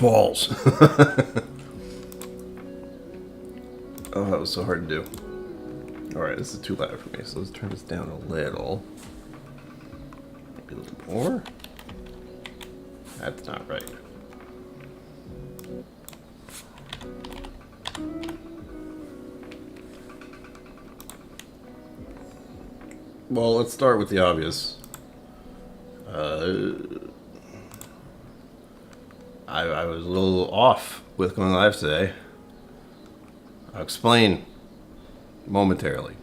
balls. Oh, that was so hard to do. Alright, this is too loud for me, so let's turn this down a little. Maybe a little more. That's not right. Well, let's start with the obvious. I was a little off with going live today. I'll explain momentarily.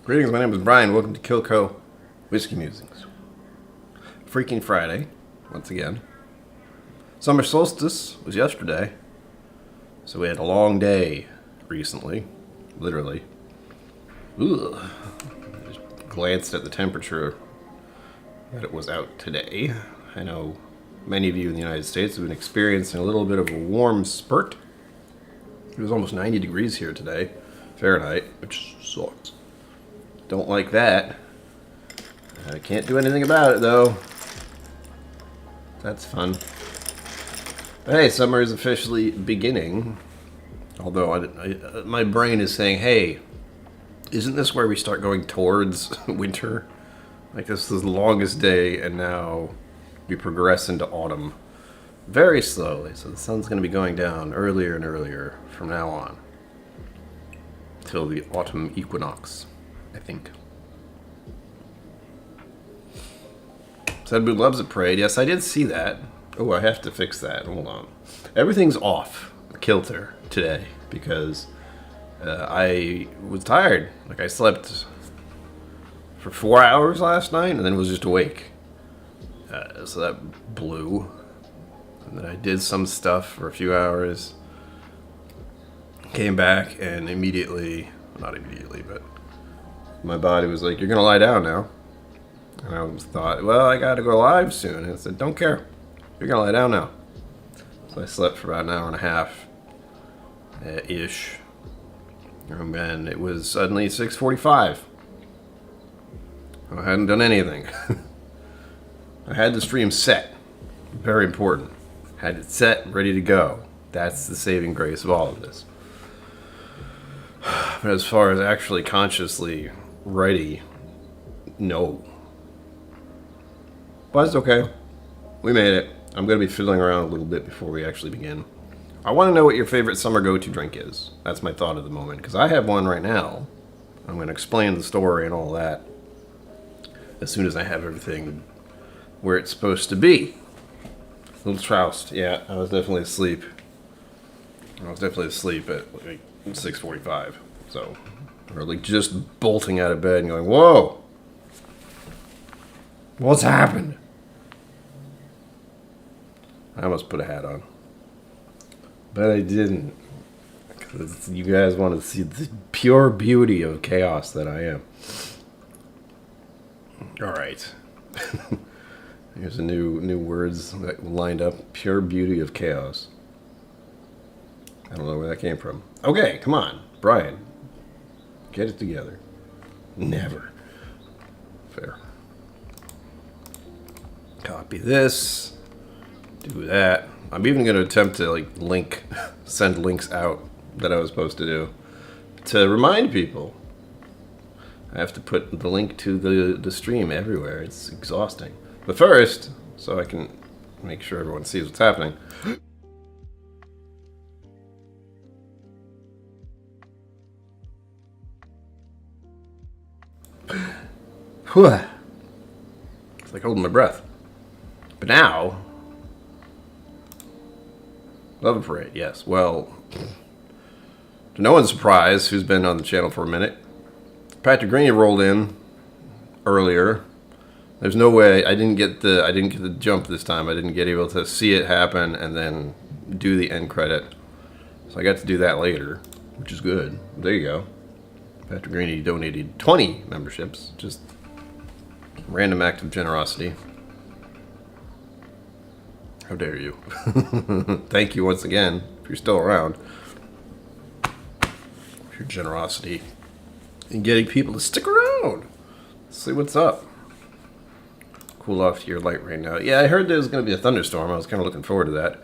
Greetings, my name is Brian. Welcome to KillCo Whiskey Musings. Freaking Friday, once again. Summer solstice was yesterday, so we had a long day recently, literally. Ugh. I just glanced at the temperature that it was out today. I know many of you in the United States have been experiencing a little bit of a warm spurt. It was almost 90 degrees here today, Fahrenheit, which sucks. Don't like that. I can't do anything about it, though. That's fun. But hey, summer is officially beginning. Although my brain is saying, hey, isn't this where we start going towards winter? Like, this is the longest day, and now we progress into autumn very slowly. So the sun's going to be going down earlier and earlier from now on. Till the autumn equinox, I think. Said Boo loves a parade. Yes, I did see that. Oh, I have to fix that. Hold on. Everything's off kilter today because I was tired. Like, I slept for 4 hours last night and then was just awake. So that blew. And then I did some stuff for a few hours. Came back and immediately, not immediately, but my body was like, you're going to lie down now. And I thought, well, I got to go live soon. And I said, don't care. You're going to lie down now. So I slept for about an hour and a half ish. And then it was suddenly 6:45. I hadn't done anything. I had the stream set. Very important. Had it set, ready to go. That's the saving grace of all of this. But as far as actually consciously ready, no. But it's okay. We made it. I'm going to be fiddling around a little bit before we actually begin. I want to know what your favorite summer go-to drink is. That's my thought at the moment, because I have one right now. I'm going to explain the story and all that as soon as I have everything where it's supposed to be. A little trounced. Yeah, I was definitely asleep. I was definitely asleep at like 6:45. So, or like just bolting out of bed and going, whoa! What's happened? I almost put a hat on. But I didn't. Because you guys want to see the pure beauty of chaos that I am. Alright. Here's a new words that lined up. Pure beauty of chaos. I don't know where that came from. Okay, come on. Brian. Get it together. Never. Fair. Copy this. Do that. I'm even going to attempt to like send links out that I was supposed to do to remind people. I have to put the link to the stream everywhere. It's exhausting. But first, so I can make sure everyone sees what's happening. Whew. It's like holding my breath. But now, love a parade, yes. Well, to no one's surprise, who's been on the channel for a minute, Patrick Greeny rolled in earlier. There's no way I didn't get the jump this time. I didn't get able to see it happen and then do the end credit. So I got to do that later, which is good. There you go. Patrick Greeny donated 20 memberships. Just random act of generosity. How dare you? Thank you once again, if you're still around. Your generosity and getting people to stick around. See what's up. Cool off your light right now. Yeah, I heard there was going to be a thunderstorm. I was kind of looking forward to that.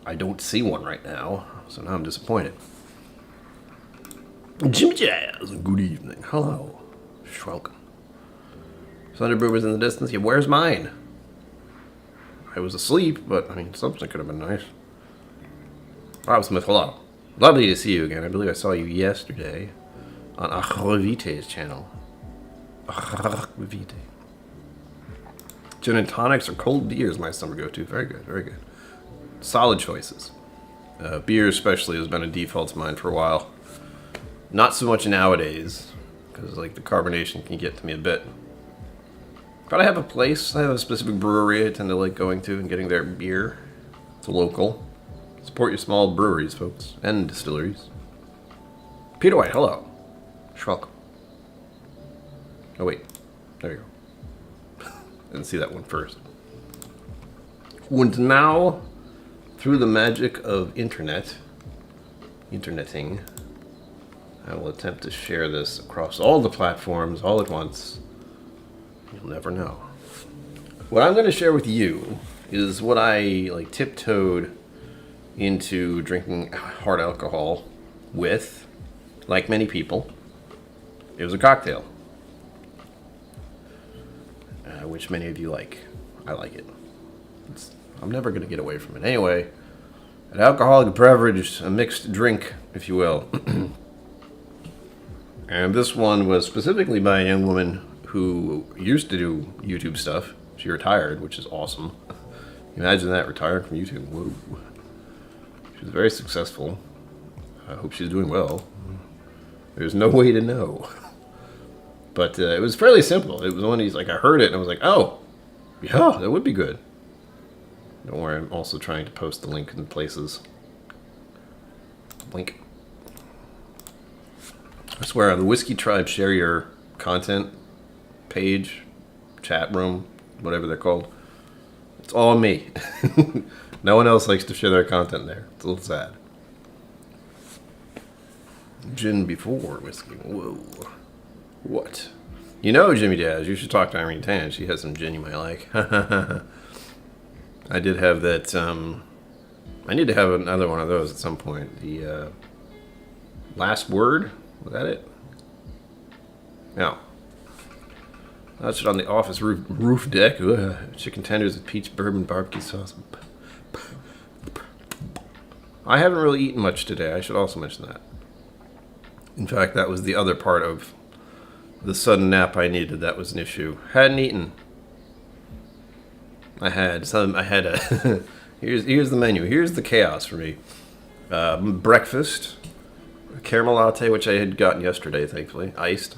I don't see one right now, so now I'm disappointed. Jimmy Jazz, good evening. Hello. Welcome. Thunder Brewers in the distance. Yeah, where's mine? I was asleep, but I mean, something could have been nice. Rob Smith, hello. Lovely to see you again. I believe I saw you yesterday on Achrovite's channel. Achrovite. Gin and tonics or cold beers, my summer go-to. Very good, very good. Solid choices. Beer especially has been a default to mine for a while. Not so much nowadays, because like the carbonation can get to me a bit. But I have a place, I have a specific brewery I tend to like going to and getting their beer. It's a local. Support your small breweries, folks, and distilleries. Peter White, hello. Welcome. Oh wait, there you go. Didn't see that one first. And now, through the magic of interneting, I will attempt to share this across all the platforms all at once. You'll never know. What I'm going to share with you is what I like tiptoed into drinking hard alcohol with, like many people. It was a cocktail, which many of you like. I like it. I'm never going to get away from it. Anyway, an alcoholic beverage, a mixed drink, if you will. And this one was specifically by a young woman who used to do YouTube stuff. She retired, which is awesome. Imagine that, retiring from YouTube. Whoa. She was very successful. I hope she's doing well. There's no way to know. But it was fairly simple. It was one of these, like, I heard it and I was like, oh, yeah, that would be good. Don't worry, I'm also trying to post the link in places. Link. I swear, on the Whiskey Tribe Share Your Content page, chat room, whatever they're called, it's all me. No one else likes to share their content there. It's a little sad. Gin before whiskey. Whoa. What? You know, Jimmy Daz, you should talk to Irene Tan. She has some gin you might like. I did have that, I need to have another one of those at some point. The Last Word, was that it? No. That's it on the office roof deck. Ugh. Chicken tenders with peach bourbon barbecue sauce. I haven't really eaten much today. I should also mention that. In fact, that was the other part of the sudden nap I needed. That was an issue. Hadn't eaten. I had a here's the menu. Here's the chaos for me. Breakfast, a caramel latte, which I had gotten yesterday, thankfully, iced.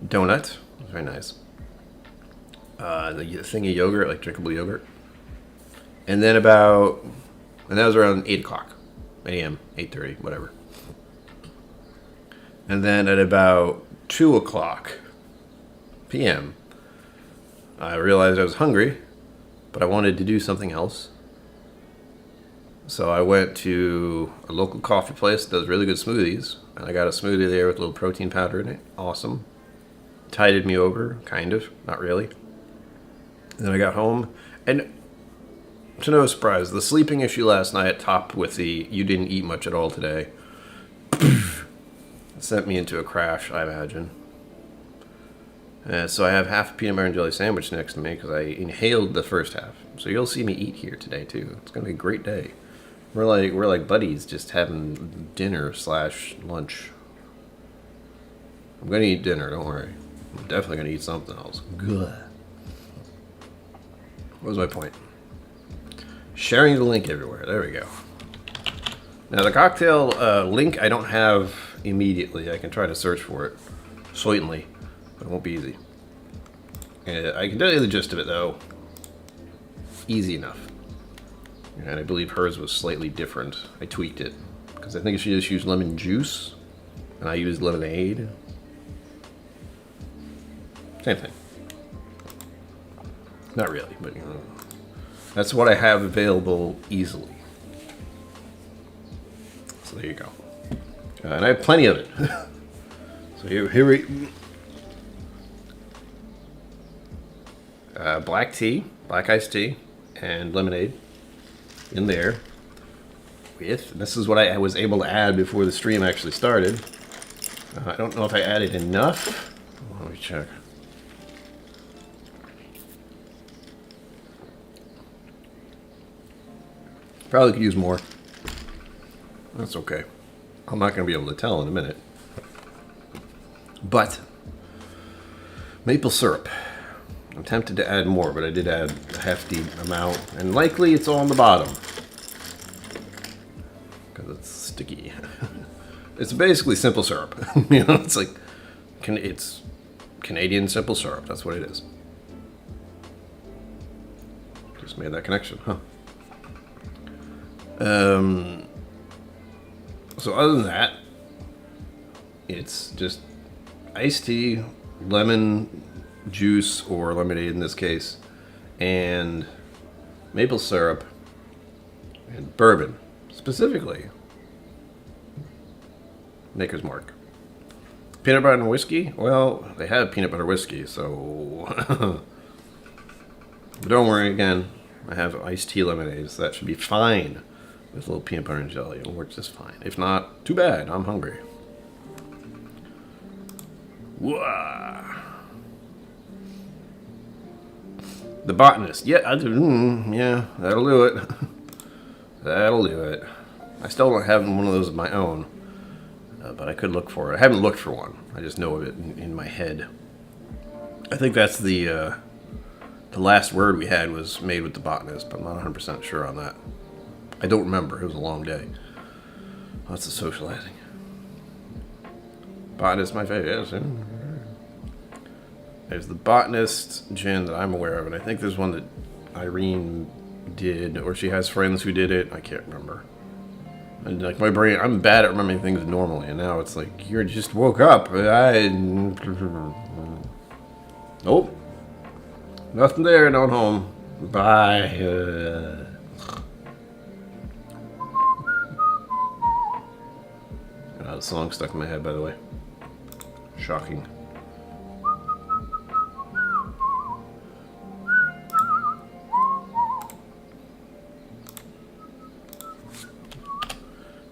Donut, very nice. The thing of yogurt, like drinkable yogurt. And then that was around 8 o'clock, 8 a.m., 8:30, whatever. And then at about 2 o'clock p.m., I realized I was hungry, but I wanted to do something else. So I went to a local coffee place that does really good smoothies, and I got a smoothie there with a little protein powder in it. Awesome. Tided me over, kind of, not really. And then I got home, and to no surprise, the sleeping issue last night topped with the you didn't eat much at all today. Sent me into a crash, I imagine. So I have half a peanut butter and jelly sandwich next to me because I inhaled the first half. So you'll see me eat here today too. It's gonna be a great day. We're like buddies, just having dinner / lunch. I'm gonna eat dinner. Don't worry. I'm definitely gonna eat something else. Good. What was my point? Sharing the link everywhere. There we go. Now the cocktail link I don't have immediately. I can try to search for it. Certainly. But it won't be easy. I can tell you the gist of it, though. Easy enough. And I believe hers was slightly different. I tweaked it. Because I think she just used lemon juice. And I used lemonade. Same thing. Not really, but you know. That's what I have available easily. So there you go. And I have plenty of it. So here we black tea, black iced tea, and lemonade in there. This is what I was able to add before the stream actually started. I don't know if I added enough. Let me check. Probably could use more. That's okay. I'm not going to be able to tell in a minute. But maple syrup. I'm tempted to add more, but I did add a hefty amount. And likely it's on the bottom. Because it's sticky. It's basically simple syrup. You know, it's like, it's Canadian simple syrup. That's what it is. Just made that connection, huh? So other than that, it's just iced tea, lemon juice, or lemonade in this case, and maple syrup, and bourbon, specifically Maker's Mark. Peanut butter and whiskey? Well, they have peanut butter whiskey, so... But don't worry, again, I have iced tea lemonade, so that should be fine. With a little peanut butter and jelly, it'll work just fine. If not, too bad, I'm hungry. Whoa. The Botanist. Yeah, yeah, that'll do it. That'll do it. I still don't have one of those of my own, but I could look for it. I haven't looked for one. I just know of it in my head. I think that's the last word we had was made with The Botanist, but I'm not 100% sure on that. I don't remember. It was a long day. Lots of socializing. Botanist, my favorite. Yes. There's the Botanist gin that I'm aware of, and I think there's one that Irene did, or she has friends who did it. I can't remember. And like my brain, I'm bad at remembering things normally, and now it's like you just woke up. Nope. Nothing there. Not home. Bye. The song stuck in my head, by the way. Shocking.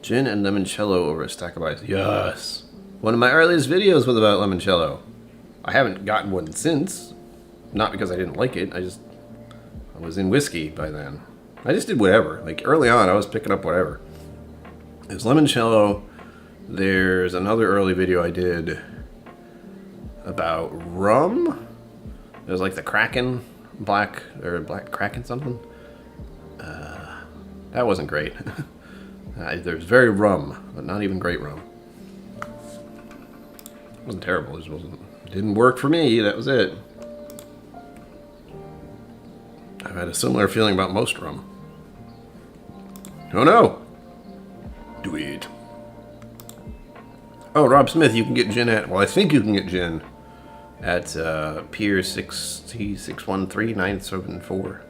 Gin and limoncello over a stack of ice. Yes! One of my earliest videos was about limoncello. I haven't gotten one since. Not because I didn't like it. I was in whiskey by then. I just did whatever. Like, early on, I was picking up whatever. It was limoncello. There's another early video I did about rum. It was like the Kraken black Kraken something. That wasn't great. There's very rum, but not even great rum. It wasn't terrible. It just didn't work for me. That was it. I've had a similar feeling about most rum. Oh no! Do it. Oh, Rob Smith, you can get gin at... Well, I think you can get gin at Pier 613-974.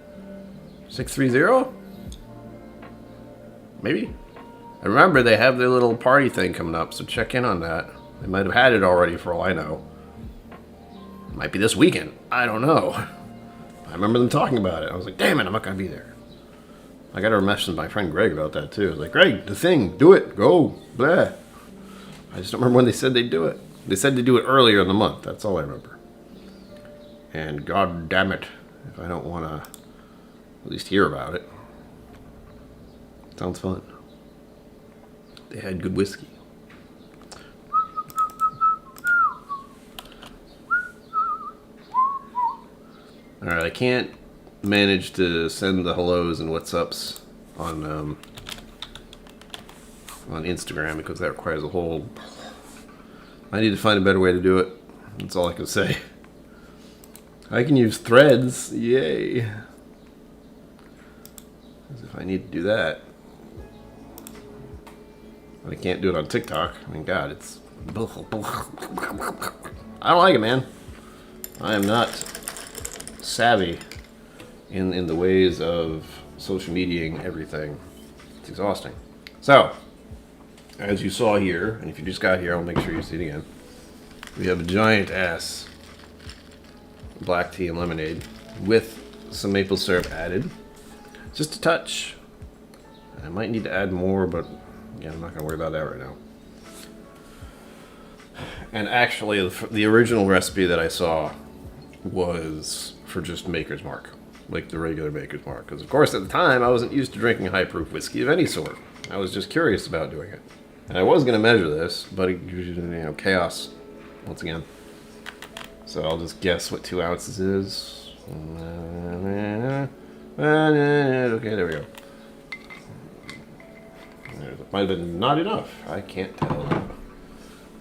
630? Maybe? I remember they have their little party thing coming up, so check in on that. They might have had it already for all I know. It might be this weekend. I don't know. I remember them talking about it. I was like, damn it, I'm not going to be there. I got to message my friend Greg about that, too. I was like, Greg, the thing, do it, go, blah. I just don't remember when they said they'd do it. They said they'd do it earlier in the month. That's all I remember. And god damn it, if I don't want to at least hear about it. Sounds fun. They had good whiskey. Alright, I can't manage to send the hellos and what's ups on Instagram because that requires a whole... I need to find a better way to do it. That's all I can say. I can use threads. Yay. As if I need to do that. I can't do it on TikTok. I mean, God, it's... I don't like it, man. I am not savvy in the ways of social mediaing everything. It's exhausting. So, as you saw here, and if you just got here, I'll make sure you see it again. We have a giant ass black tea and lemonade with some maple syrup added. Just a touch. I might need to add more, but yeah, I'm not going to worry about that right now. And actually, the original recipe that I saw was for just Maker's Mark, like the regular Maker's Mark. Because, of course, at the time, I wasn't used to drinking high-proof whiskey of any sort. I was just curious about doing it. And I was going to measure this, but, chaos, once again. So I'll just guess what 2 ounces is. Okay, there we go. It might have been not enough. I can't tell.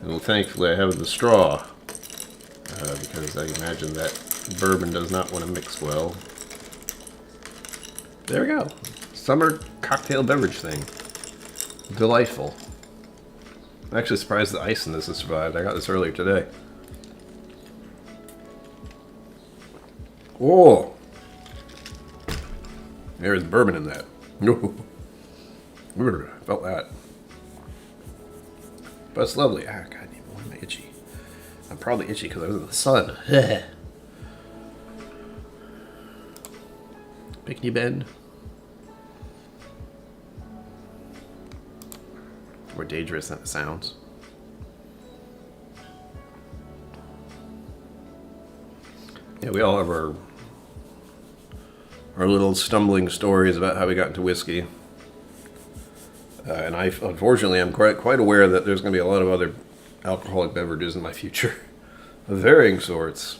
And thankfully I have the straw. Because I imagine that bourbon does not want to mix well. There we go. Summer cocktail beverage thing. Delightful. I'm actually surprised the ice in this has survived. I got this earlier today. Oh! There's bourbon in that. Felt that. But it's lovely. Ah, God, why am I itchy? I'm probably itchy because I was in the sun. Picnic Bend. More dangerous than it sounds. Yeah, we all have our little stumbling stories about how we got into whiskey. And unfortunately, I'm quite aware that there's going to be a lot of other alcoholic beverages in my future of varying sorts.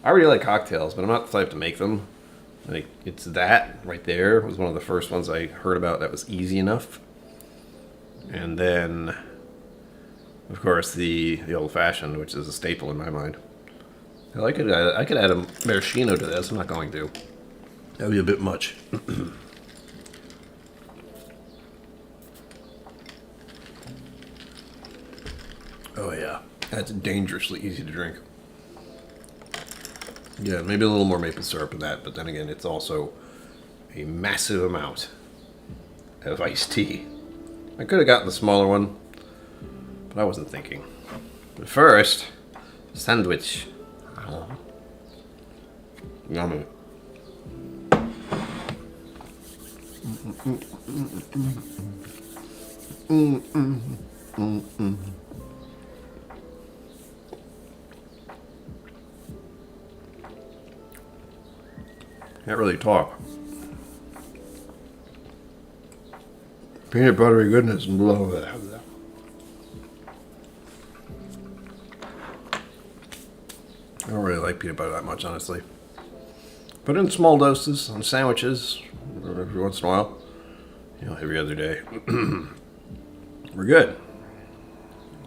I really like cocktails, but I'm not the type to make them. Like, it's that right there was one of the first ones I heard about that was easy enough. And then, of course, the old-fashioned, which is a staple in my mind. Hell, I could add a maraschino to this. I'm not going to. That would be a bit much. Oh yeah, that's dangerously easy to drink. Yeah, maybe a little more maple syrup in that, but then again, it's also a massive amount of iced tea. I could have gotten the smaller one, but I wasn't thinking. But first, sandwich. Yummy. Can't really talk. Peanut buttery goodness and love it. I don't really like peanut butter that much, honestly. But in small doses on sandwiches, every once in a while, every other day, we're good.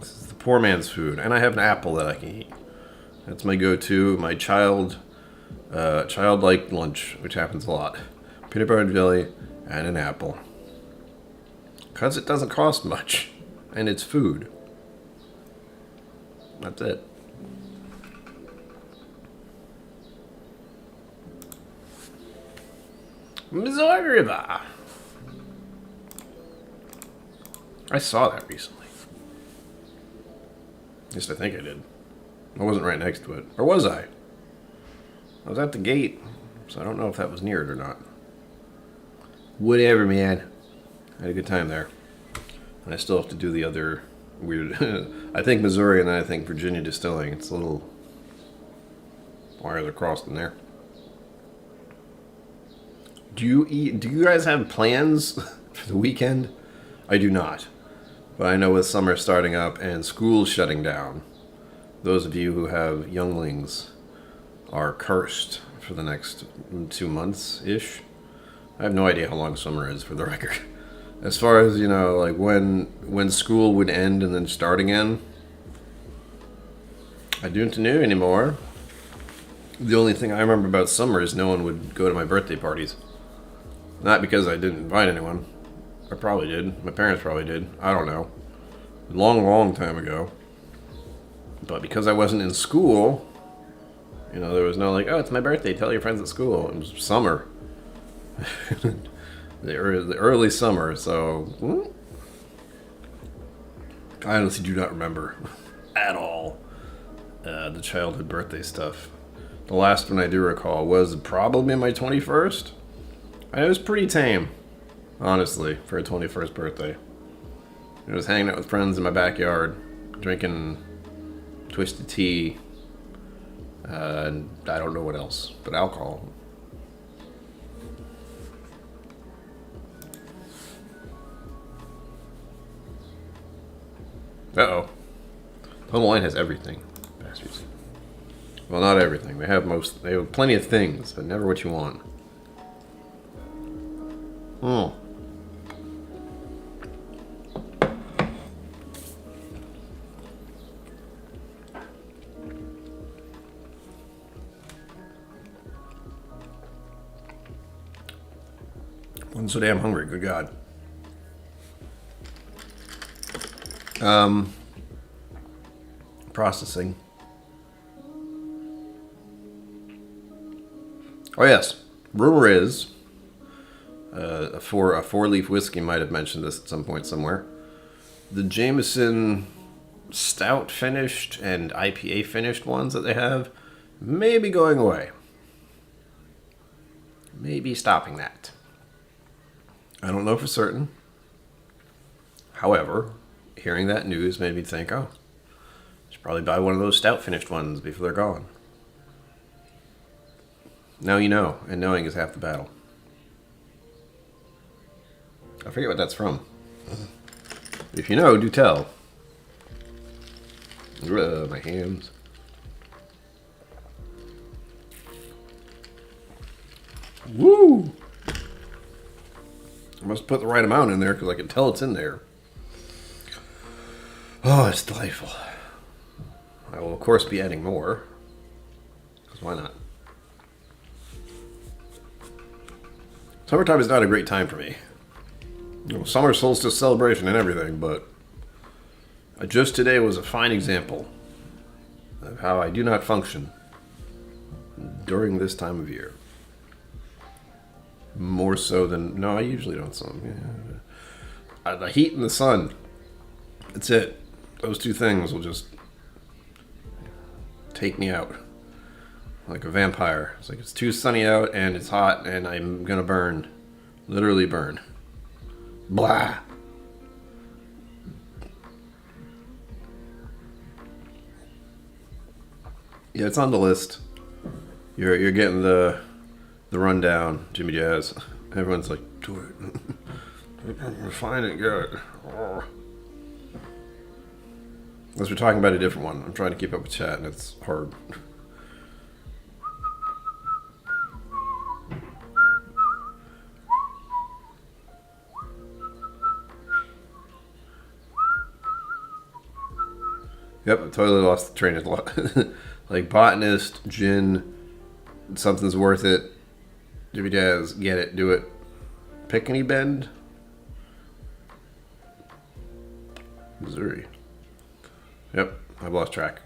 This is the poor man's food, and I have an apple that I can eat. That's my go-to, my childlike lunch, which happens a lot. Peanut butter and jelly and an apple. Because it doesn't cost much, and it's food. That's it. Missouri River. I saw that recently. At least I think I did. I wasn't right next to it. Or was I? I was at the gate, so I don't know if that was near it or not. Whatever, man. I had a good time there. And I still have to do the other weird... I think Missouri and then I think Virginia Distilling. It's a little... wires are crossed in there. Do you guys have plans for the weekend? I do not. But I know with summer starting up and school shutting down, those of you who have younglings are cursed for the next 2 months-ish. I have no idea how long summer is, for the record. As far as, like when school would end and then start again, I don't know anymore. The only thing I remember about summer is no one would go to my birthday parties. Not because I didn't invite anyone. I probably did. My parents probably did. I don't know. A long, long time ago. But because I wasn't in school, there was no like, oh, it's my birthday, tell your friends at school. It was summer. the early summer, so... I honestly do not remember at all the childhood birthday stuff. The last one I do recall was probably my 21st. And it was pretty tame, honestly, for a 21st birthday. I was hanging out with friends in my backyard, drinking twisted tea, and I don't know what else, but alcohol. Uh-oh. Total Wine has everything. Bastards. Well, not everything. They have plenty of things, but never what you want. Oh. I'm so damn hungry, good God. Processing. Oh yes, rumor is a four-leaf whiskey might have mentioned this at some point somewhere. The Jameson stout finished and IPA finished ones that they have may be going away. Maybe stopping that. I don't know for certain. However, hearing that news made me think, oh, I should probably buy one of those stout finished ones before they're gone. Now you know, and knowing is half the battle. I forget what that's from. If you know, do tell. My hands. Woo! I must put the right amount in there because I can tell it's in there. Oh, it's delightful. I will, of course, be adding more. Because why not? Summertime is not a great time for me. You know, summer solstice celebration and everything, but just today was a fine example of how I do not function during this time of year. More so than... No, I usually don't. The heat and the sun. That's it. Those two things will just take me out. Like a vampire. It's like it's too sunny out and it's hot and I'm gonna burn. Literally burn. Blah. Yeah, it's on the list. You're getting the rundown, Jimmy Jazz. Everyone's like, do it. Refine it, get it. Oh. Unless we're talking about a different one. I'm trying to keep up with chat and it's hard. Yep, I totally lost the train of thought. Like botanist, gin, something's worth it. Jimmy Jazz, get it, do it. Pickney Bend? Missouri. Yep, I've lost track.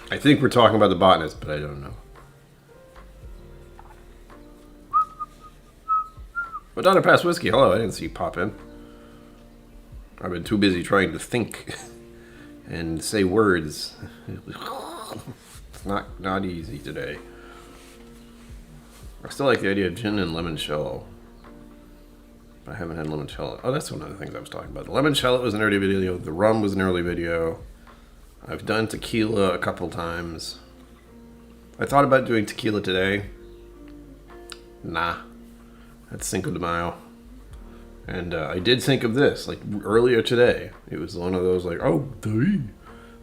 I think we're talking about the botanist, but I don't know. Madonna Pass Whiskey, hello, I didn't see you pop in. I've been too busy trying to think and say words. It's not easy today. I still like the idea of gin and limoncello. I haven't had limoncello. Oh, that's one of the things I was talking about. The limoncello was an early video. The rum was an early video. I've done tequila a couple times. I thought about doing tequila today. Nah. That's Cinco de Mayo. And I did think of this, like, earlier today. It was one of those, like, oh,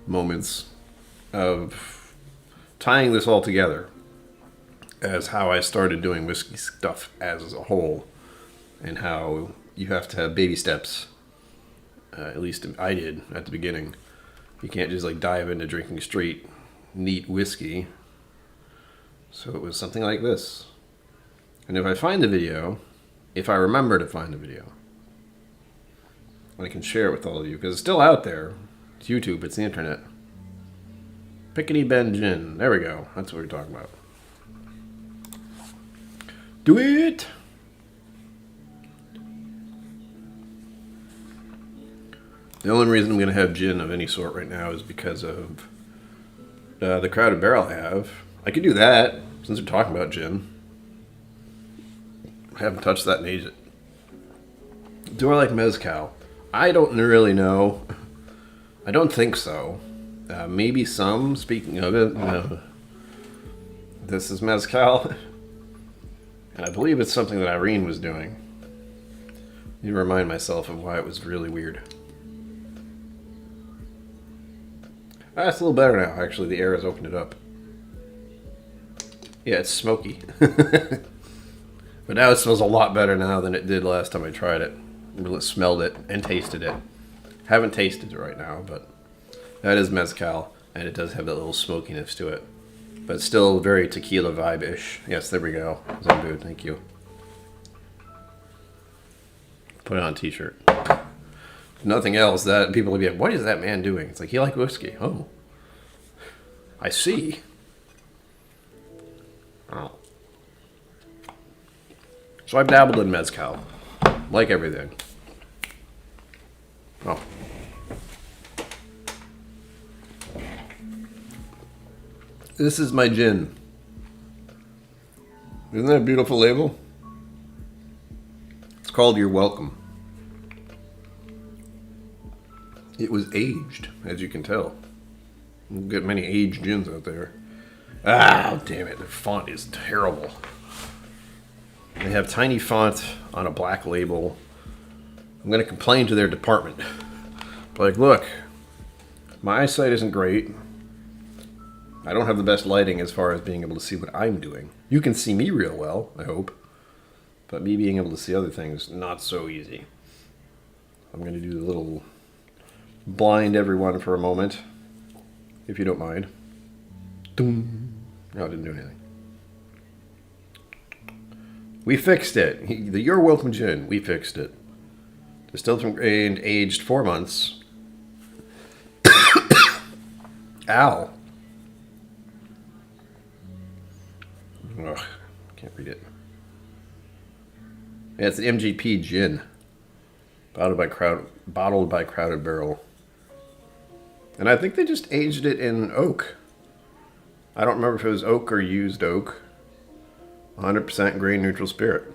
moments of tying this all together as how I started doing whiskey stuff as a whole, and how you have to have baby steps. At least I did at the beginning. You can't just like dive into drinking straight, neat whiskey. So it was something like this. And if I find the video, if I remember to find the video, I can share it with all of you, because it's still out there. It's YouTube, it's the internet. Pickney Bend Gin. There we go. That's what we're talking about. Do it! The only reason I'm going to have gin of any sort right now is because of the Crowded Barrel I have. I could do that, since we're talking about gin. I haven't touched that in ages. Do I like Mezcal? I don't really know. I don't think so. Maybe some, speaking of it. This is Mezcal. And I believe it's something that Irene was doing. I need to remind myself of why it was really weird. It's a little better now, actually. The air has opened it up. Yeah, it's smoky. But now it smells a lot better now than it did last time I tried it. Really smelled it and tasted it. Haven't tasted it right now, but that is Mezcal, and it does have that little smokiness to it. But it's still very tequila vibe-ish. Yes, there we go. Zambu, thank you. Put it on a t-shirt. Nothing else. That people will be like, what is that man doing? It's like, he likes whiskey. Oh. I see. Oh. So I've dabbled in Mezcal. Like everything. Oh. This is my gin. Isn't that a beautiful label? It's called You're Welcome. It was aged, as you can tell. You don't get many aged gins out there. Ah, damn it. The font is terrible. They have tiny font on a black label. I'm going to complain to their department. Like, look, my eyesight isn't great. I don't have the best lighting as far as being able to see what I'm doing. You can see me real well, I hope. But me being able to see other things, not so easy. I'm going to do the little blind everyone for a moment, if you don't mind. Doom. No, it didn't do anything. We fixed it. The You're Welcome gin, we fixed it. Distilled from grain, aged 4 months. Ow. Ugh, can't read it. Yeah, it's an MGP gin. Bottled by Crowded Barrel. And I think they just aged it in oak. I don't remember if it was oak or used oak. 100% grain neutral spirit.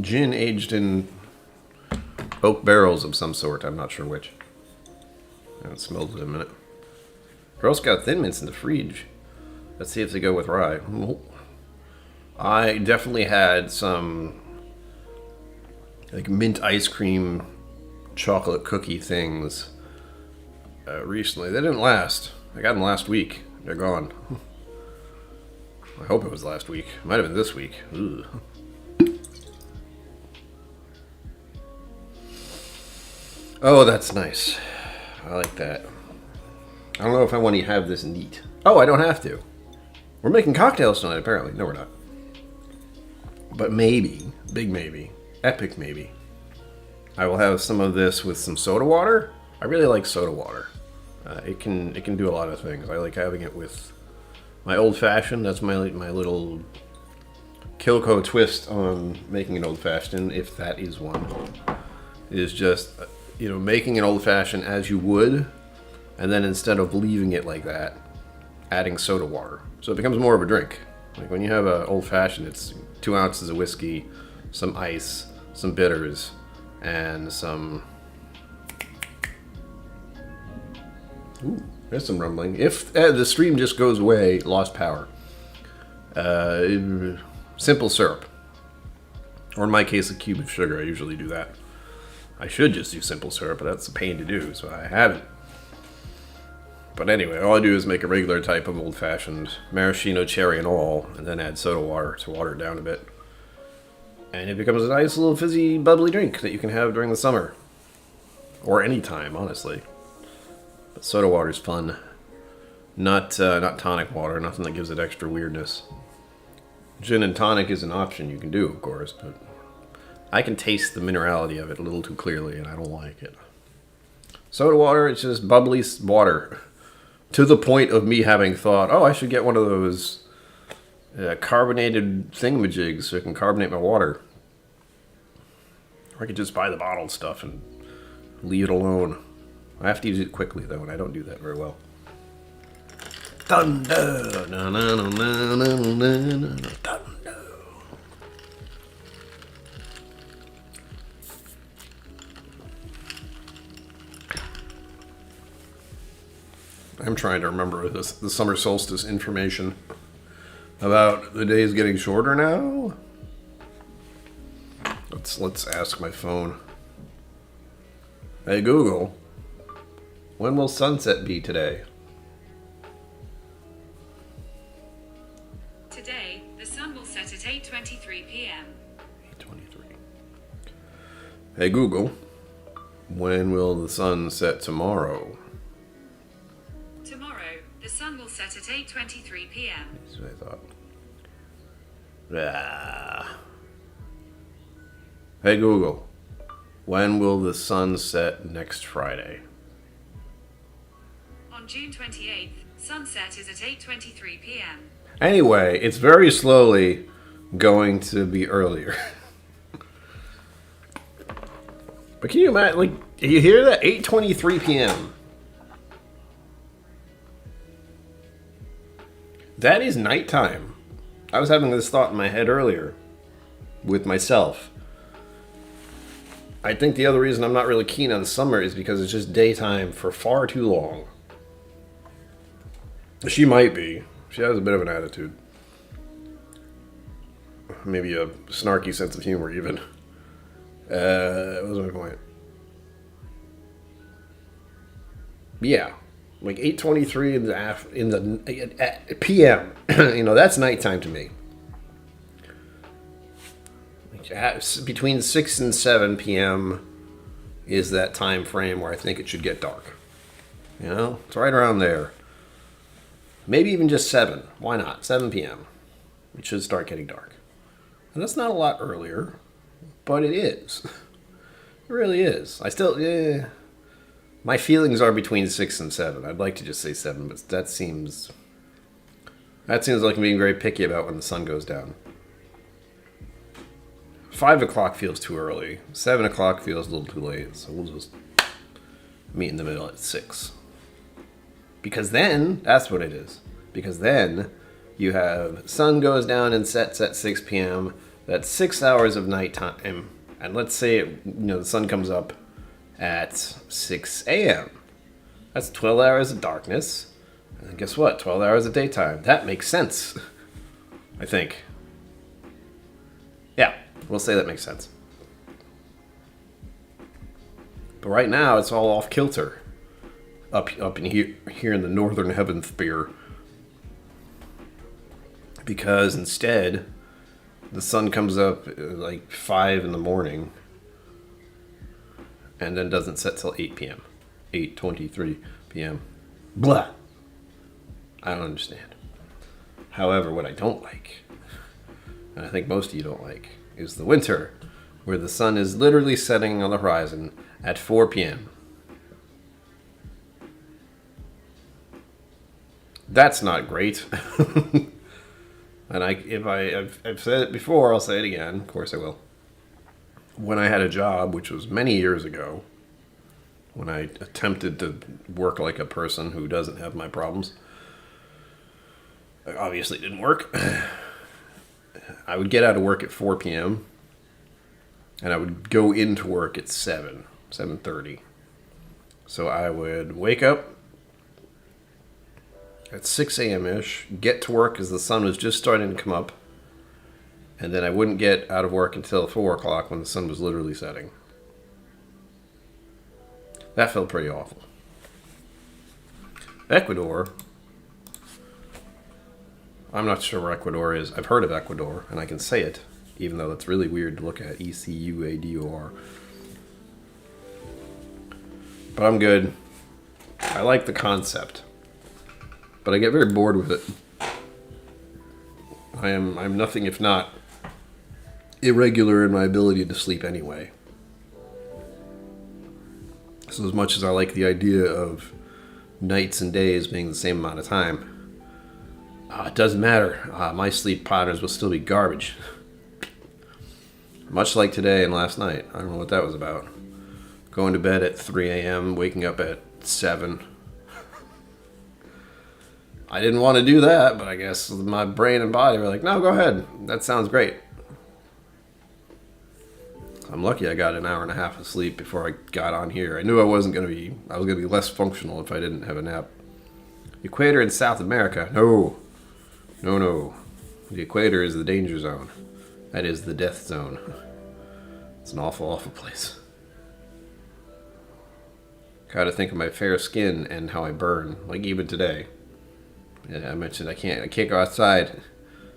Gin aged in oak barrels of some sort. I'm not sure which. I haven't smelled it in a minute. Girl Scout Thin Mints in the fridge. Let's see if they go with rye. I definitely had some like mint ice cream chocolate cookie things recently. They didn't last. I got them last week. They're gone. I hope it was last week. It might have been this week. Ugh. Oh, that's nice. I like that. I don't know if I want to have this neat. Oh, I don't have to. We're making cocktails tonight, apparently. No, we're not. But maybe, big maybe, epic maybe, I will have some of this with some soda water. I really like soda water. It can do a lot of things. I like having it with my old fashioned. That's my little KillCo twist on making an old fashioned, if that is one. Is just, you know, making an old fashioned as you would, and then instead of leaving it like that, adding soda water. So it becomes more of a drink. Like when you have an old fashioned, it's 2 ounces of whiskey, some ice, some bitters, and some... Ooh, there's some rumbling. If the stream just goes away, lost power. Simple syrup. Or in my case, a cube of sugar. I usually do that. I should just do simple syrup, but that's a pain to do, so I haven't. But anyway, all I do is make a regular type of old-fashioned maraschino, cherry, and all, and then add soda water to water it down a bit. And it becomes a nice little fizzy, bubbly drink that you can have during the summer. Or any time, honestly. But soda water's fun. Not tonic water, nothing that gives it extra weirdness. Gin and tonic is an option you can do, of course, but I can taste the minerality of it a little too clearly, and I don't like it. Soda water, it's just bubbly water. To the point of me having thought, oh, I should get one of those carbonated thingamajigs so I can carbonate my water. Or I could just buy the bottled stuff and leave it alone. I have to use it quickly, though, and I don't do that very well. Thunder! Na, na, na, na, na, na, na, thunder! I'm trying to remember the summer solstice information about the days getting shorter now. Let's ask my phone. Hey Google, when will sunset be today? Today, the sun will set at 8:23 p.m. 8:23. Hey Google, when will the sun set tomorrow? Tomorrow, the sun will set at 8:23 p.m. That's what I thought. Ah. Hey Google, when will the sun set next Friday? On June 28th, sunset is at 8:23 p.m. Anyway, it's very slowly going to be earlier. But can you imagine, like, you hear that? 8:23 p.m. That is nighttime. I was having this thought in my head earlier with myself. I think the other reason I'm not really keen on summer is because it's just daytime for far too long. She might be. She has a bit of an attitude. Maybe a snarky sense of humor, even. What was my point? Yeah. Like 8:23 in the PM. You know, that's nighttime to me. Between 6 and 7 p.m. is that time frame where I think it should get dark. You know, it's right around there. Maybe even just 7. Why not? 7 p.m. It should start getting dark. And that's not a lot earlier, but it is. It really is. I still, my feelings are between 6 and 7. I'd like to just say 7, but that seems like I'm being very picky about when the sun goes down. 5 o'clock feels too early. 7 o'clock feels a little too late. So we'll just meet in the middle at 6. Because then, that's what it is. Because then you have sun goes down and sets at 6 p.m. That's 6 hours of nighttime. And let's say the sun comes up at 6 a.m. That's 12 hours of darkness. And guess what? 12 hours of daytime. That makes sense. I think. Yeah, we'll say that makes sense. But right now, it's all off kilter. Up in here in the northern hemisphere. Because instead, the sun comes up like 5 in the morning. And then doesn't set till 8 p.m. 8:23 p.m. Blah. I don't understand. However, what I don't like, and I think most of you don't like, is the winter, where the sun is literally setting on the horizon at 4 p.m. That's not great. And I've said it before, I'll say it again. Of course I will. When I had a job, which was many years ago, when I attempted to work like a person who doesn't have my problems, it obviously didn't work. I would get out of work at 4 p.m. and I would go into work at 7:30. So I would wake up at 6 a.m.-ish, get to work as the sun was just starting to come up, and then I wouldn't get out of work until 4 o'clock when the sun was literally setting. That felt pretty awful. Ecuador, I'm not sure where Ecuador is. I've heard of Ecuador, and I can say it, even though it's really weird to look at. Ecuador. But I'm good. I like the concept. But I get very bored with it. I'm nothing if not irregular in my ability to sleep anyway. So as much as I like the idea of nights and days being the same amount of time, it doesn't matter. My sleep patterns will still be garbage. Much like today and last night. I don't know what that was about. Going to bed at 3 a.m., waking up at 7. I didn't want to do that, but I guess my brain and body were like, no, go ahead. That sounds great. I'm lucky I got an hour and a half of sleep before I got on here. I knew I was going to be less functional if I didn't have a nap. Equator in South America? No. No. The equator is the danger zone. That is the death zone. It's an awful, awful place. Gotta think of my fair skin and how I burn, like even today. Yeah, I mentioned I can't go outside.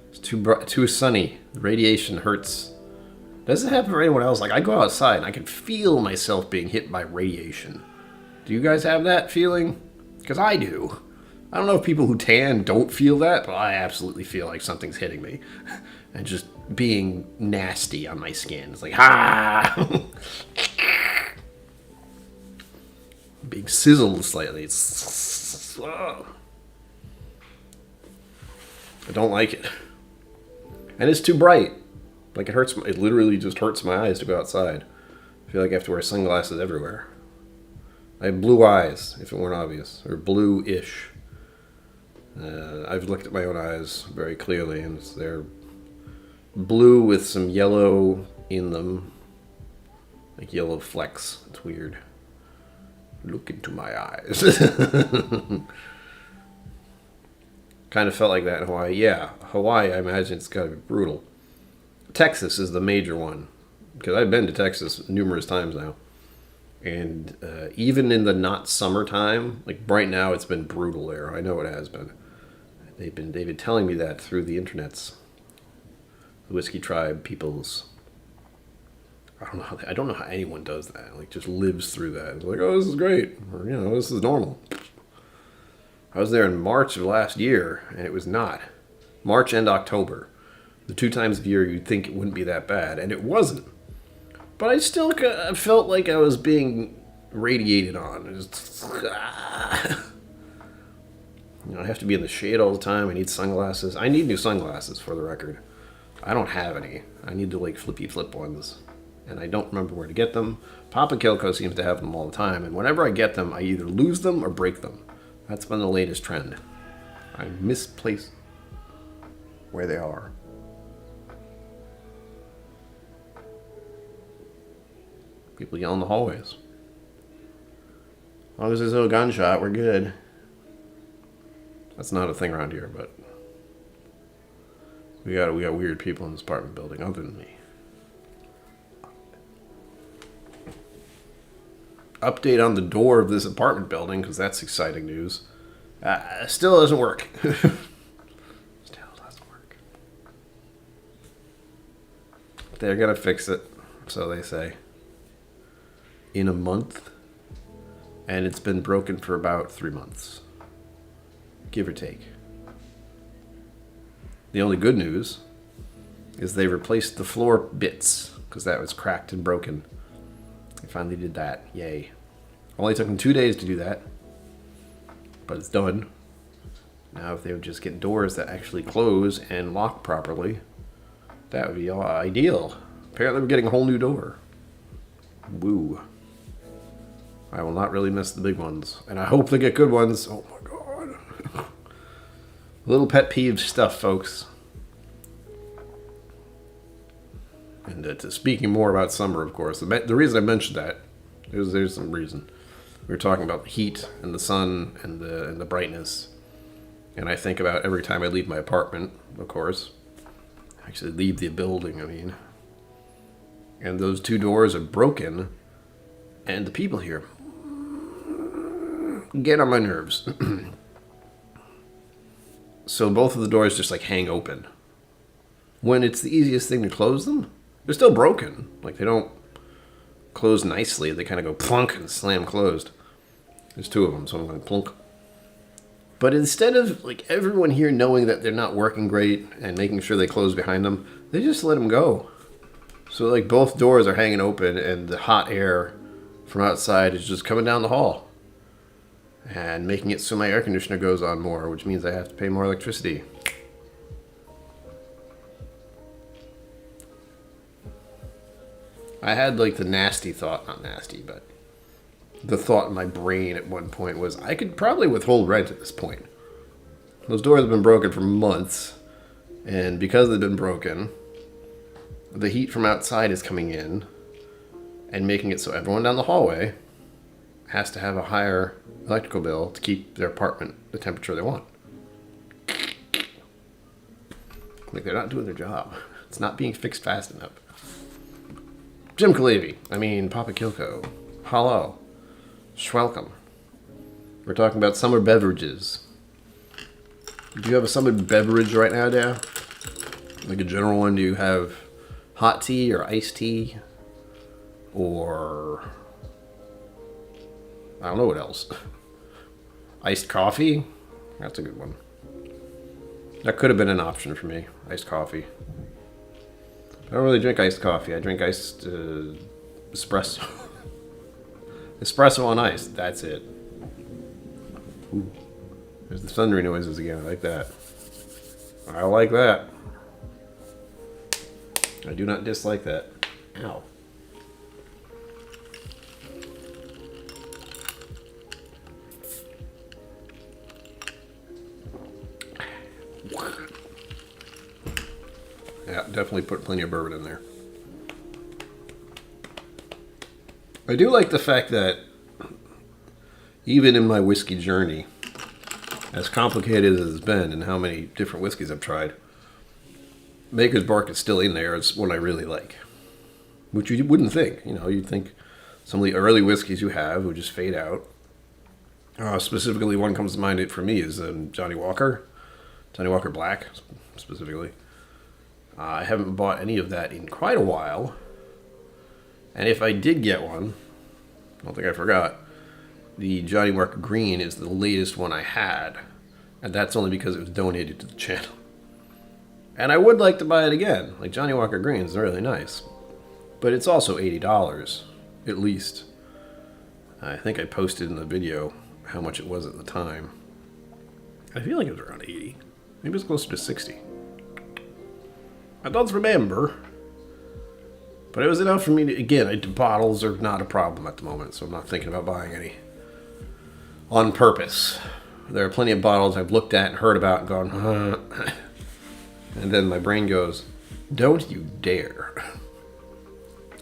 It's too sunny. The radiation hurts. Does it happen for anyone else? Like, I go outside and I can feel myself being hit by radiation. Do you guys have that feeling? Because I do. I don't know if people who tan don't feel that, but I absolutely feel like something's hitting me. And just being nasty on my skin. It's like, ha! Being sizzled slightly. I don't like it. And it's too bright. Like, it hurts. It literally just hurts my eyes to go outside. I feel like I have to wear sunglasses everywhere. I have blue eyes, if it weren't obvious. Or blue-ish. I've looked at my own eyes very clearly, and they're blue with some yellow in them. Like yellow flecks. It's weird. Look into my eyes. Kind of felt like that in Hawaii. Yeah, Hawaii, I imagine it's got to be brutal. Texas is the major one. Because I've been to Texas numerous times now. And even in the not summertime, like right now it's been brutal there. I know it has been. They've been telling me that through the internets. The Whiskey Tribe peoples. I don't know how anyone does that. Like, just lives through that. It's like, oh, this is great. Or, this is normal. I was there in March of last year, and it was not. March and October. The 2 times of year you'd think it wouldn't be that bad, and it wasn't. But I still felt like I was being radiated on. I have to be in the shade all the time. I need sunglasses. I need new sunglasses, for the record. I don't have any. I need the, flippy flip ones. And I don't remember where to get them. Papa KillCo seems to have them all the time, and whenever I get them, I either lose them or break them. That's been the latest trend. I misplace where they are. People yell in the hallways. As long as there's no gunshot, we're good. That's not a thing around here, but we got weird people in this apartment building, other than me. Update on the door of this apartment building, because that's exciting news. Still doesn't work. Still doesn't work. They're gonna fix it, so they say. In a month. And it's been broken for about 3 months. Give or take. The only good news is they replaced the floor bits, because that was cracked and broken. They finally did that. Yay. Only took them 2 days to do that. But it's done. Now if they would just get doors that actually close and lock properly, that would be ideal. Apparently we're getting a whole new door. Woo. I will not really miss the big ones. And I hope they get good ones. Oh my god. Little pet peeve stuff, folks. And speaking more about summer, of course, the reason I mentioned that, there's some reason. We were talking about the heat and the sun and the brightness. And I think about every time I leave my apartment, of course. Actually leave the building, I mean. And those 2 doors are broken. And the people here get on my nerves. So both of the doors just hang open. When it's the easiest thing to close them, they're still broken. Like, they don't close nicely. They kind of go plunk and slam closed. There's 2 of them, so I'm going to plunk. But instead of everyone here knowing that they're not working great and making sure they close behind them, they just let them go. So both doors are hanging open and the hot air from outside is just coming down the hall. And making it so my air conditioner goes on more, which means I have to pay more electricity. I had the nasty thought, not nasty, but the thought in my brain at one point was I could probably withhold rent at this point. Those doors have been broken for months, and because they've been broken, the heat from outside is coming in and making it so everyone down the hallway has to have a higher electrical bill to keep their apartment the temperature they want. Like, they're not doing their job. It's not being fixed fast enough. Jim Kalevi, Papa KillCo, hello, schwelcome. We're talking about summer beverages. Do you have a summer beverage right now, Dad? Like a general one? Do you have hot tea or iced tea? Or I don't know what else. Iced coffee? That's a good one. That could have been an option for me. Iced coffee. I don't really drink iced coffee. I drink iced espresso. Espresso on ice. That's it. Ooh. There's the thundering noises again. I like that. I like that. I do not dislike that. Ow. Yeah, definitely put plenty of bourbon in there. I do like the fact that even in my whiskey journey, as complicated as it's been and how many different whiskeys I've tried, Maker's Mark is still in there. It's one I really like. Which you wouldn't think. You'd think some of the early whiskeys you have would just fade out. Specifically, one comes to mind for me is Johnny Walker. Johnny Walker Black, specifically. I haven't bought any of that in quite a while. And if I did get one, I don't think I forgot, the Johnny Walker Green is the latest one I had. And that's only because it was donated to the channel. And I would like to buy it again. Like, Johnny Walker Green is really nice. But it's also $80, at least. I think I posted in the video how much it was at the time. I feel like it was around 80. Maybe it's closer to 60. I don't remember. But it was enough for me to, again, bottles are not a problem at the moment, so I'm not thinking about buying any on purpose. There are plenty of bottles I've looked at and heard about and gone, and then my brain goes, don't you dare.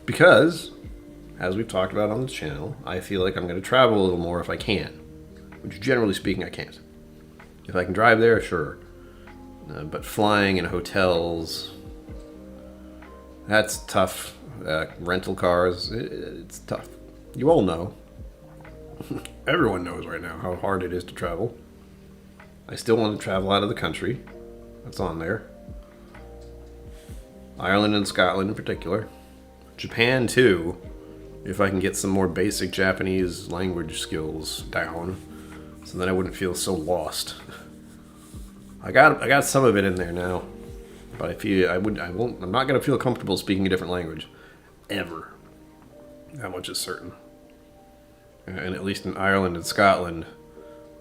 Because, as we've talked about on the channel, I feel like I'm going to travel a little more if I can. Which, generally speaking, I can't. If I can drive there, sure. But flying in hotels, that's tough. Rental cars, it's tough. You all know. Everyone knows right now how hard it is to travel. I still want to travel out of the country. That's on there. Ireland and Scotland in particular. Japan too, if I can get some more basic Japanese language skills down, so that I wouldn't feel so lost. I got some of it in there now, but I'm not gonna feel comfortable speaking a different language, ever. That much is certain. And at least in Ireland and Scotland,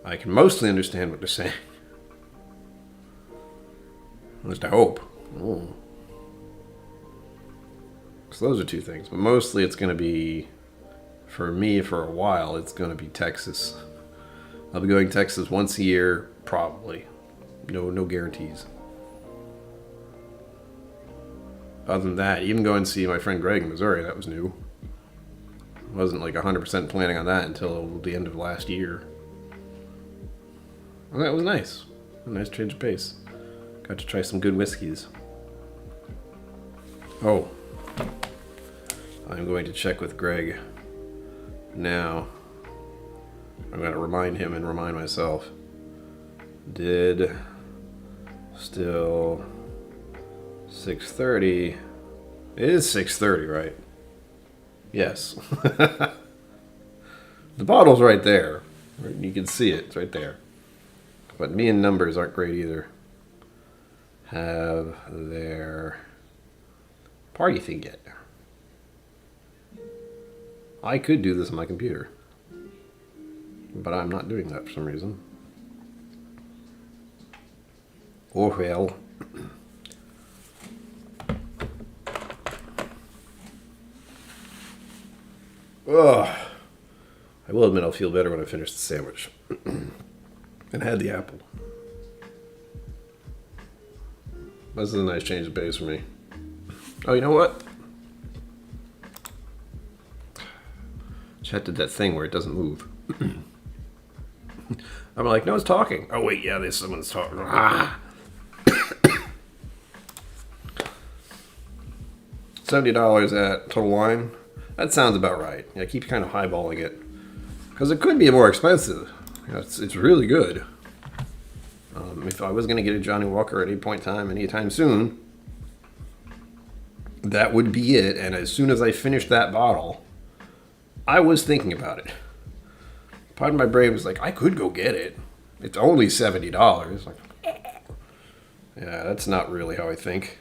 I can mostly understand what they're saying. At least I hope. Oh. So those are two things, but mostly it's going to be, for me for a while, it's going to be Texas. I'll be going to Texas once a year, probably. No guarantees. Other than that, even going to see my friend Greg in Missouri, that was new. Wasn't like 100% planning on that until the end of last year. Well, that was nice. A nice change of pace. Got to try some good whiskeys. Oh. I'm going to check with Greg now. I'm going to remind him and remind myself. Did still 6:30. It is 6:30, right? Yes. The bottle's right there. You can see it. It's right there. But me and numbers aren't great either. Have their party thing yet? I could do this on my computer, but I'm not doing that for some reason. Oh well. Ugh. I will admit I'll feel better when I finish the sandwich. And had the apple. This is a nice change of pace for me. Oh, you know what? Chat did that thing where it doesn't move. I'm like, no one's talking. Oh, wait, yeah, there's someone's talking. Ah. $70 at Total Wine. That sounds about right. Yeah, I keep kind of highballing it. Because it could be more expensive. Yeah, it's really good. If I was going to get a Johnny Walker at any point in time, anytime soon, that would be it. And as soon as I finished that bottle, I was thinking about it. Part of my brain was like, I could go get it. It's only $70. Like, yeah, that's not really how I think.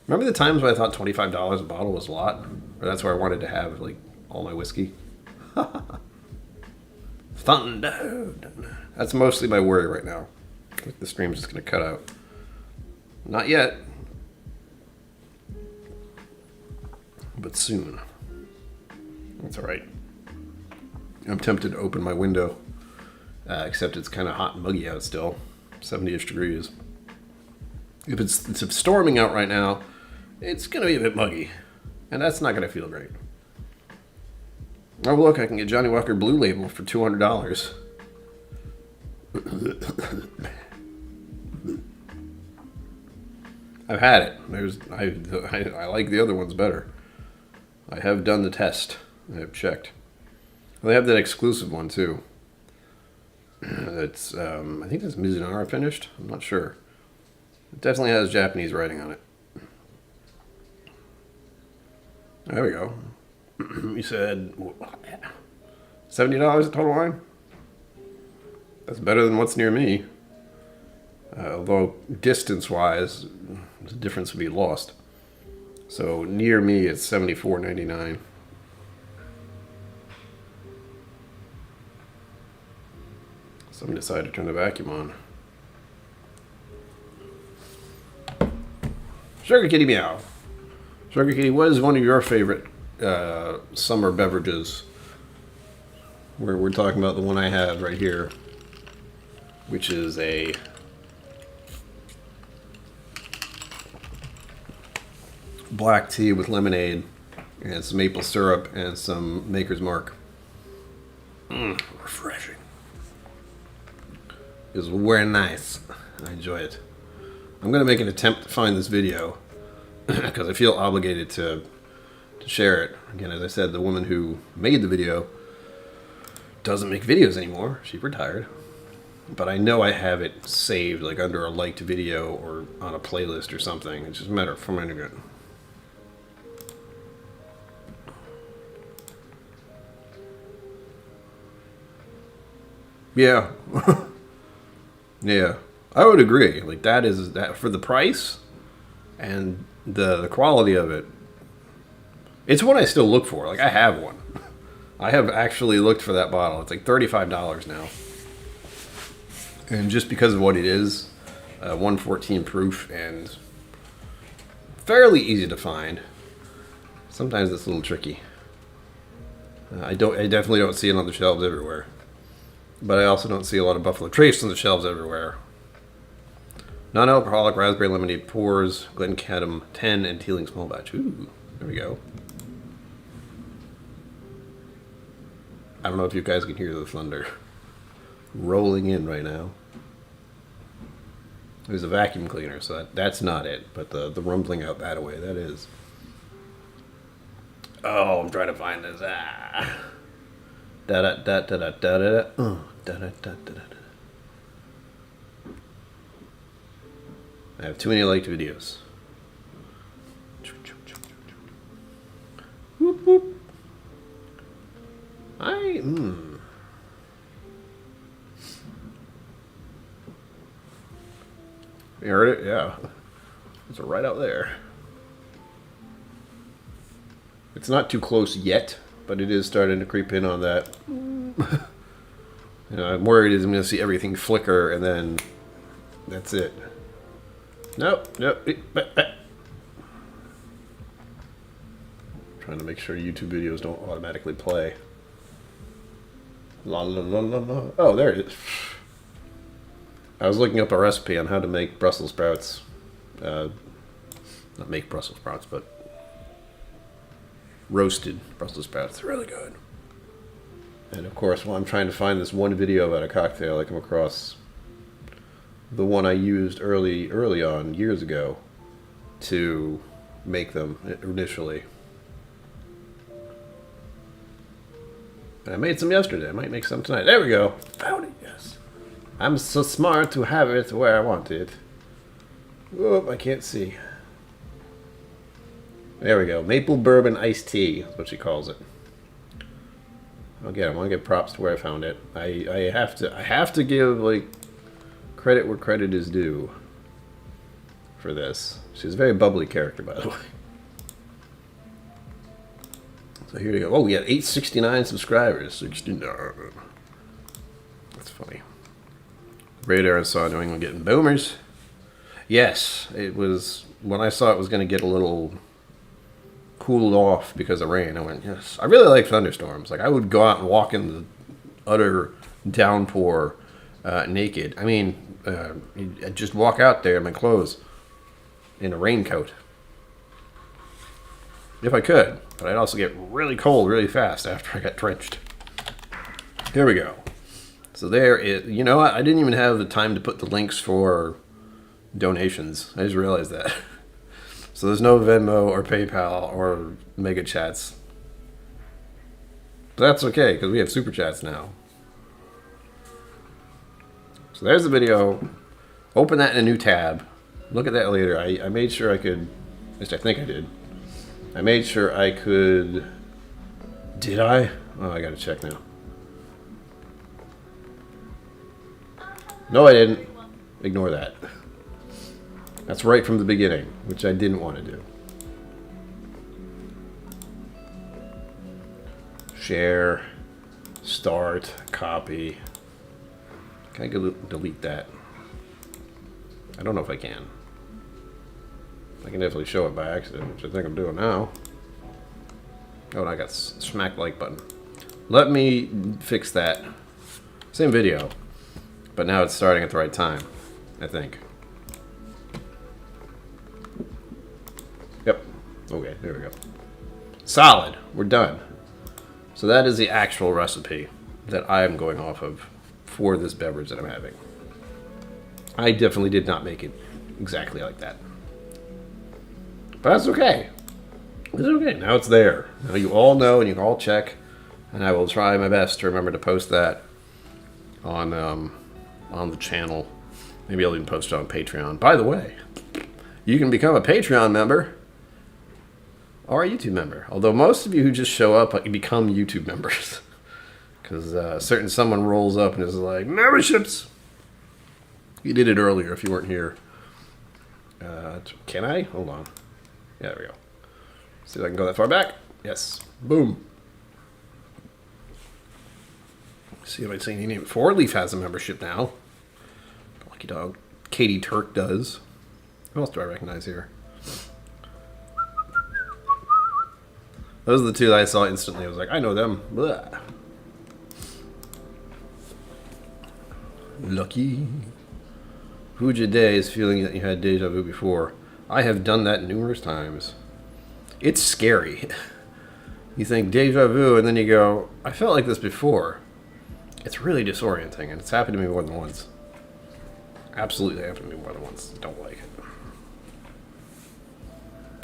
Remember the times when I thought $25 a bottle was a lot? Or that's where I wanted to have, like, all my whiskey? Thunder. That's mostly my worry right now. Like the stream's just going to cut out. Not yet. But soon. That's alright. I'm tempted to open my window. Except it's kind of hot and muggy out still. 70-ish degrees. If it's storming out right now, it's going to be a bit muggy. And that's not going to feel great. Oh, look, I can get Johnny Walker Blue Label for $200. I've had it. I like the other ones better. I have done the test. I have checked. They have that exclusive one too. It's I think it's Mizunara finished. I'm not sure. It definitely has Japanese writing on it. There we go. You said $70 at Total Wine? That's better than what's near me. Although distance-wise, the difference would be lost. So near me, it's $74.99. Someone decided to turn the vacuum on. Sugar Kitty Meow. Sugar Kitty, what is one of your favorite summer beverages? We're talking about the one I have right here, which is a black tea with lemonade and some maple syrup and some Maker's Mark. Refreshing. It's very nice. I enjoy it. I'm going to make an attempt to find this video because I feel obligated to share it. Again, as I said, the woman who made the video doesn't make videos anymore. She retired. But I know I have it saved like under a liked video or on a playlist or something. It's just a matter of finding it. Yeah. Yeah. I would agree. Like that is that for the price and the quality of it. It's one I still look for. Like I have one. I have actually looked for that bottle. It's like $35 now. And just because of what it is, 114 proof and fairly easy to find. Sometimes it's a little tricky. I definitely don't see it on the shelves everywhere. But I also don't see a lot of Buffalo Trace on the shelves everywhere. Non-alcoholic raspberry lemonade pours, Glencadam 10 and Teeling small batch. Ooh, there we go. I don't know if you guys can hear the thunder rolling in right now. There's a vacuum cleaner, so that's not it. But the rumbling out that way, that is. Oh, I'm trying to find this. Da da da da da da da da da da da. I have too many liked videos. Whoop whoop. You heard it? Yeah. It's right out there. It's not too close yet, but it is starting to creep in on that. I'm worried I'm going to see everything flicker and then that's it. Nope. Trying to make sure YouTube videos don't automatically play. La la la la la. Oh, there it is. I was looking up a recipe on how to make Brussels sprouts. Not make Brussels sprouts, but roasted Brussels sprouts. They're really good. And of course, while I'm trying to find this one video about a cocktail, I come across the one I used early on, years ago, to make them initially. And I made some yesterday. I might make some tonight. There we go. Found it, yes. I'm so smart to have it where I want it. Whoop, I can't see. There we go. Maple bourbon iced tea. That's what she calls it. Again, I want to give props to where I found it. I have to give like credit where credit is due for this. She's a very bubbly character, by the way. So here you go. Oh, we got 869 subscribers. 69. That's funny. Radar and saw New England getting boomers. Yes, it was when I saw it was going to get a little cooled off because of rain. I went, yes. I really like thunderstorms. Like I would go out and walk in the utter downpour naked. I mean, I'd just walk out there in my clothes in a raincoat if I could. But I'd also get really cold really fast after I got drenched. Here we go. So there is, you know what? I didn't even have the time to put the links for donations. I just realized that. So there's no Venmo or PayPal or Mega Chats. But that's okay, because we have Super Chats now. So there's the video. Open that in a new tab. Look at that later. I made sure I could, at least I think I did. I made sure I could, did I? Oh, I gotta check now. No, I didn't. Ignore that. That's right from the beginning, which I didn't want to do. Share, start, copy. Can I delete that? I don't know if I can. I can definitely show it by accident, which I think I'm doing now. Oh, and I got smack like button. Let me fix that. Same video, but now it's starting at the right time, I think. Yep. Okay, there we go. Solid. We're done. So that is the actual recipe that I am going off of for this beverage that I'm having. I definitely did not make it exactly like that. But that's okay. It's okay. Now it's there. Now you all know and you can all check. And I will try my best to remember to post that on the channel. Maybe I'll even post it on Patreon. By the way, you can become a Patreon member or a YouTube member. Although most of you who just show up become YouTube members. Because certain someone rolls up and is like, memberships! You did it earlier if you weren't here. Can I? Hold on. Yeah, there we go. See if I can go that far back. Yes. Boom. See if I see any name. Four Leaf has a membership now. Lucky dog. Katie Turk does. Who else do I recognize here? Those are the two that I saw instantly. I was like, I know them. Blah. Lucky. Huja Day is feeling that you had deja vu before. I have done that numerous times. It's scary. You think deja vu and then you go, I felt like this before. It's really disorienting and it's happened to me more than once. Absolutely happened to me more than once. I don't like it.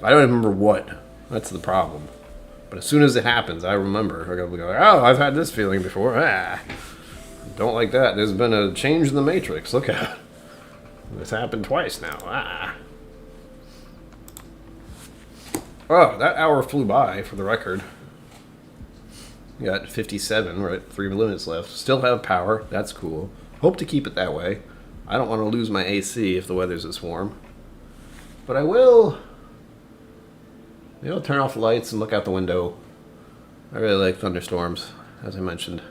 I don't even remember what. That's the problem. But as soon as it happens, I remember. I'm going to go, oh, I've had this feeling before. Ah, don't like that. There's been a change in the matrix. Look at it. This happened twice now. Ah. Oh, that hour flew by, for the record. We got 57, we're at 3 minutes left. Still have power, that's cool. Hope to keep it that way. I don't want to lose my AC if the weather's this warm. But I will... Maybe I'll turn off the lights and look out the window. I really like thunderstorms, as I mentioned.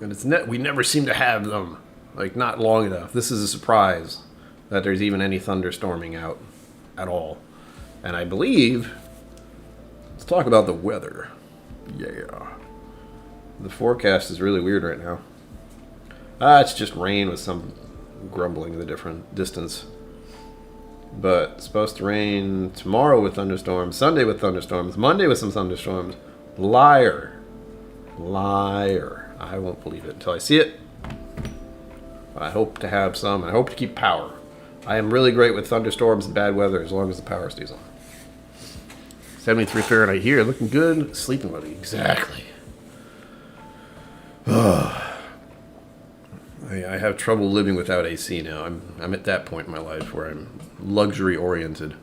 And we never seem to have them. Like, not long enough. This is a surprise that there's even any thunderstorming out at all. And I believe... Let's talk about the weather. Yeah. The forecast is really weird right now. It's just rain with some grumbling in the different distance. But it's supposed to rain tomorrow with thunderstorms, Sunday with thunderstorms, Monday with some thunderstorms. Liar. Liar. I won't believe it until I see it. But I hope to have some. I hope to keep power. I am really great with thunderstorms and bad weather as long as the power stays on. 73 Fahrenheit here, looking good. Sleeping with it. Exactly. I have trouble living without AC now. I'm at that point in my life where I'm luxury oriented.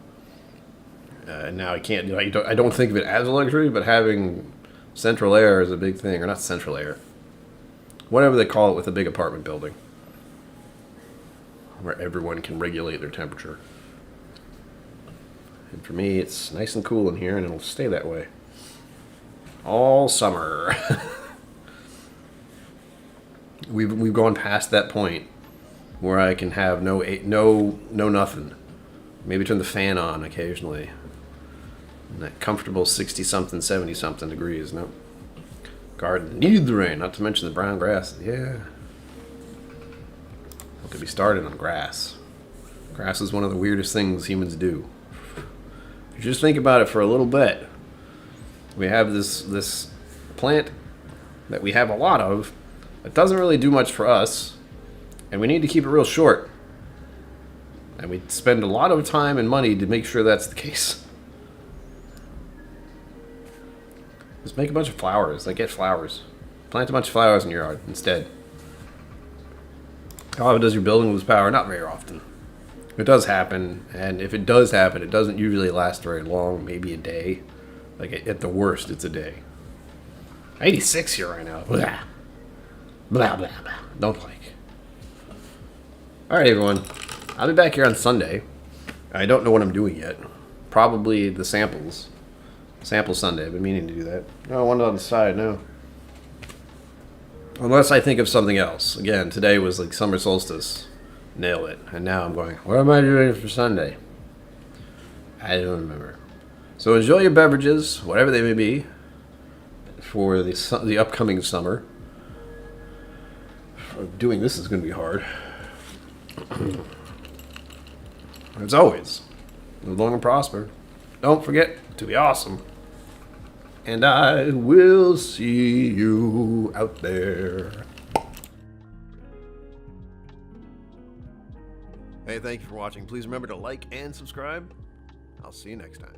And now I can't. I don't think of it as a luxury, but having central air is a big thing, or not central air, whatever they call it with a big apartment building, where everyone can regulate their temperature. And for me, it's nice and cool in here, and it'll stay that way all summer. We've gone past that point where I can have no nothing. Maybe turn the fan on occasionally. And that comfortable 60-something, 70-something degrees. No. Garden needed the rain, not to mention the brown grass. Yeah. What could be started on grass? Grass is one of the weirdest things humans do. If you just think about it for a little bit, we have this plant that we have a lot of. It doesn't really do much for us, and we need to keep it real short. And we spend a lot of time and money to make sure that's the case. Just make a bunch of flowers. Like, get flowers. Plant a bunch of flowers in your yard instead. How often does your building lose power? Not very often. It does happen, and if it does happen, it doesn't usually last very long, maybe a day. Like, at the worst, it's a day. 86 here right now. Blah. Blah, blah, blah. Don't like. Alright, everyone. I'll be back here on Sunday. I don't know what I'm doing yet. Probably the samples. Sample Sunday. I've been meaning to do that. No, one on the side, no. Unless I think of something else. Again, today was like summer solstice. Nail it. And now I'm going, what am I doing for Sunday? I don't remember. So enjoy your beverages, whatever they may be, for the upcoming summer. Doing this is going to be hard. As always, live long and prosper. Don't forget to be awesome. And I will see you out there. Hey, thank you for watching. Please remember to like and subscribe. I'll see you next time.